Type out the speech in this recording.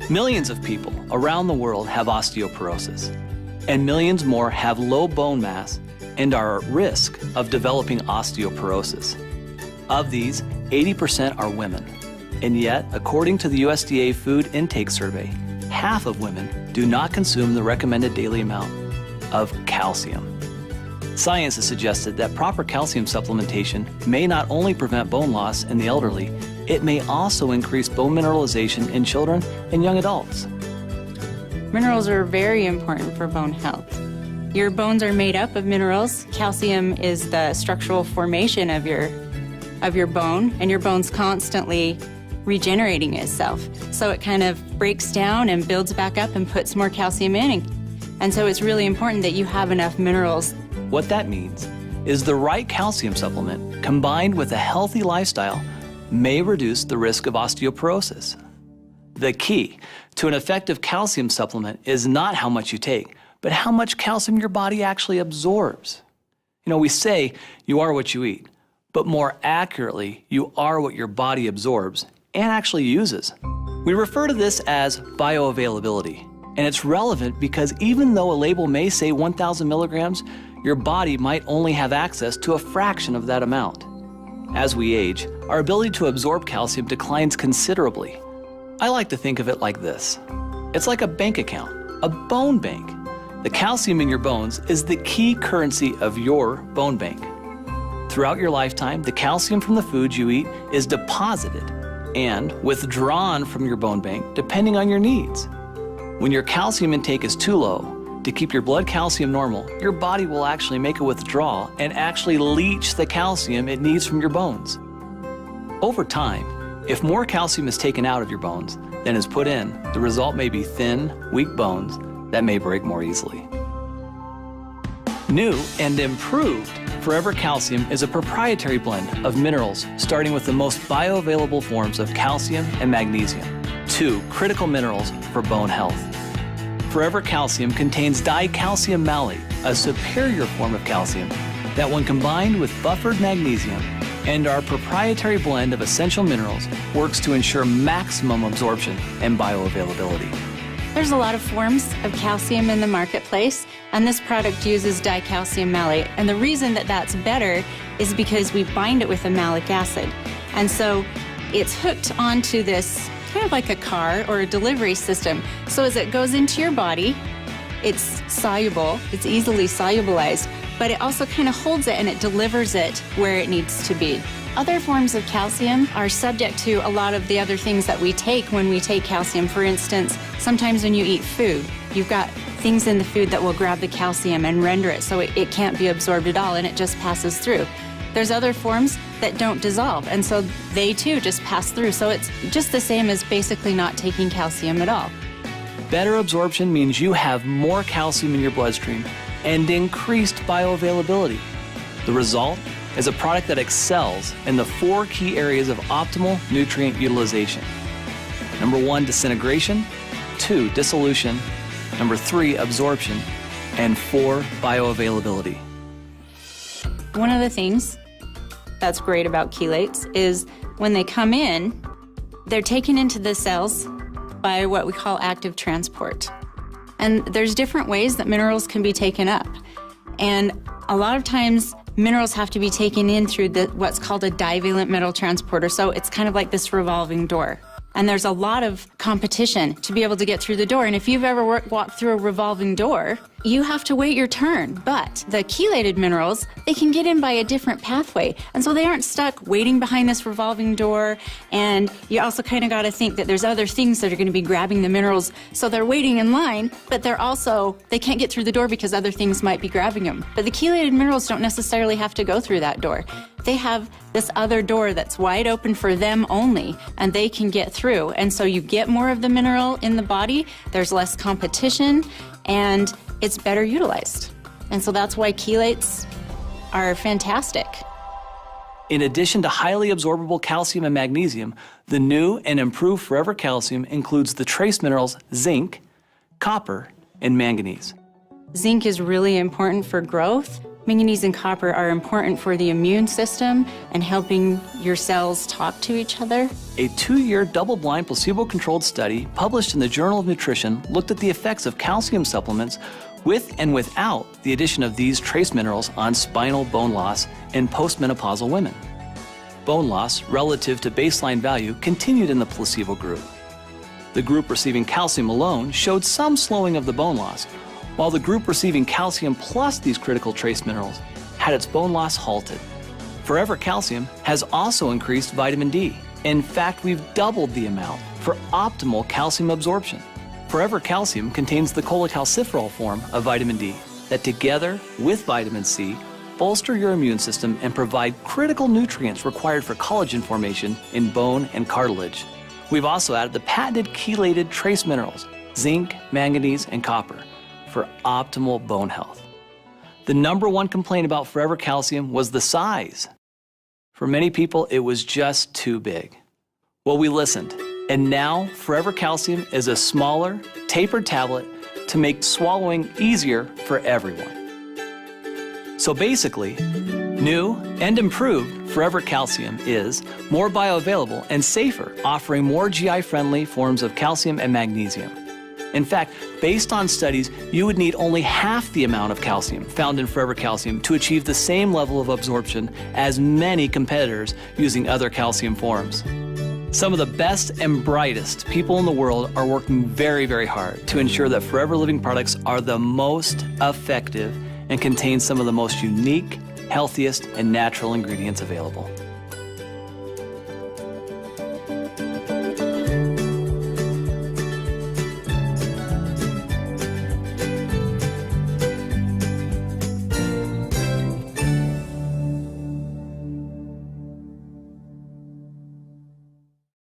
Millions of people around the world have osteoporosis, and millions more have low bone mass and are at risk of developing osteoporosis. Of these, 80% are women, and yet, according to the USDA Food Intake Survey, half of women do not consume the recommended daily amount of calcium. Science has suggested that proper calcium supplementation may not only prevent bone loss in the elderly, it may also increase bone mineralization in children and young adults. Minerals are very important for bone health. Your bones are made up of minerals. Calcium is the structural formation of your bone, and your bone's constantly regenerating itself. So it kind of breaks down and builds back up and puts more calcium in. And so it's really important that you have enough minerals. What that means is the right calcium supplement combined with a healthy lifestyle may reduce the risk of osteoporosis. The key to an effective calcium supplement is not how much you take, but how much calcium your body actually absorbs. You know, we say you are what you eat, but more accurately, you are what your body absorbs and actually uses. We refer to this as bioavailability, and it's relevant because even though a label may say 1,000 milligrams, your body might only have access to a fraction of that amount. As we age, our ability to absorb calcium declines considerably. I like to think of it like this. It's like a bank account, a bone bank. The calcium in your bones is the key currency of your bone bank. Throughout your lifetime, the calcium from the foods you eat is deposited and withdrawn from your bone bank depending on your needs. When your calcium intake is too low, to keep your blood calcium normal, your body will actually make a withdrawal and actually leach the calcium it needs from your bones. Over time, if more calcium is taken out of your bones than is put in, the result may be thin, weak bones that may break more easily. New and improved Forever Calcium is a proprietary blend of minerals starting with the most bioavailable forms of calcium and magnesium, two critical minerals for bone health. Forever Calcium contains dicalcium malate, a superior form of calcium that when combined with buffered magnesium and our proprietary blend of essential minerals works to ensure maximum absorption and bioavailability. There's a lot of forms of calcium in the marketplace, and this product uses dicalcium malate. And the reason that that's better is because we bind it with a malic acid. And so it's hooked onto this kind of like a car or a delivery system. So as it goes into your body, it's soluble, it's easily solubilized, but it also kind of holds it and it delivers it where it needs to be. Other forms of calcium are subject to a lot of the other things that we take when we take calcium. For instance, sometimes when you eat food, you've got things in the food that will grab the calcium and render it so it can't be absorbed at all and it just passes through. There's other forms that don't dissolve, and so they too just pass through. So it's just the same as basically not taking calcium at all. Better absorption means you have more calcium in your bloodstream and increased bioavailability. The result is a product that excels in the 4 key areas of optimal nutrient utilization. Number 1, disintegration. 2, dissolution. Number 3, absorption. And 4, bioavailability. One of the things that's great about chelates is when they come in, they're taken into the cells by what we call active transport. And there's different ways that minerals can be taken up. And a lot of times, minerals have to be taken in through what's called a divalent metal transporter. So it's kind of like this revolving door. And there's a lot of competition to be able to get through the door. And if you've ever walked through a revolving door, you have to wait your turn. But the chelated minerals, they can get in by a different pathway. And so they aren't stuck waiting behind this revolving door. And you also kind of got to think that there's other things that are going to be grabbing the minerals. So they're waiting in line, but they can't get through the door because other things might be grabbing them. But the chelated minerals don't necessarily have to go through that door. They have this other door that's wide open for them only, and they can get through. And so you get more of the mineral in the body, there's less competition, and it's better utilized. And so that's why chelates are fantastic. In addition to highly absorbable calcium and magnesium, the new and improved Forever Calcium includes the trace minerals zinc, copper, and manganese. Zinc is really important for growth. Manganese and copper are important for the immune system and helping your cells talk to each other. A 2-year double-blind placebo-controlled study published in the Journal of Nutrition looked at the effects of calcium supplements with and without the addition of these trace minerals on spinal bone loss in postmenopausal women. Bone loss relative to baseline value continued in the placebo group. The group receiving calcium alone showed some slowing of the bone loss, while the group receiving calcium plus these critical trace minerals had its bone loss halted. Forever Calcium has also increased vitamin D. In fact, we've doubled the amount for optimal calcium absorption. Forever Calcium contains the cholecalciferol form of vitamin D that together with vitamin C bolster your immune system and provide critical nutrients required for collagen formation in bone and cartilage. We've also added the patented chelated trace minerals, zinc, manganese, and copper, for optimal bone health. The #1 complaint about Forever Calcium was the size. For many people, it was just too big. Well, we listened, and now Forever Calcium is a smaller, tapered tablet to make swallowing easier for everyone. So basically, new and improved Forever Calcium is more bioavailable and safer, offering more GI-friendly forms of calcium and magnesium. In fact, based on studies, you would need only half the amount of calcium found in Forever Calcium to achieve the same level of absorption as many competitors using other calcium forms. Some of the best and brightest people in the world are working very, very hard to ensure that Forever Living products are the most effective and contain some of the most unique, healthiest, and natural ingredients available.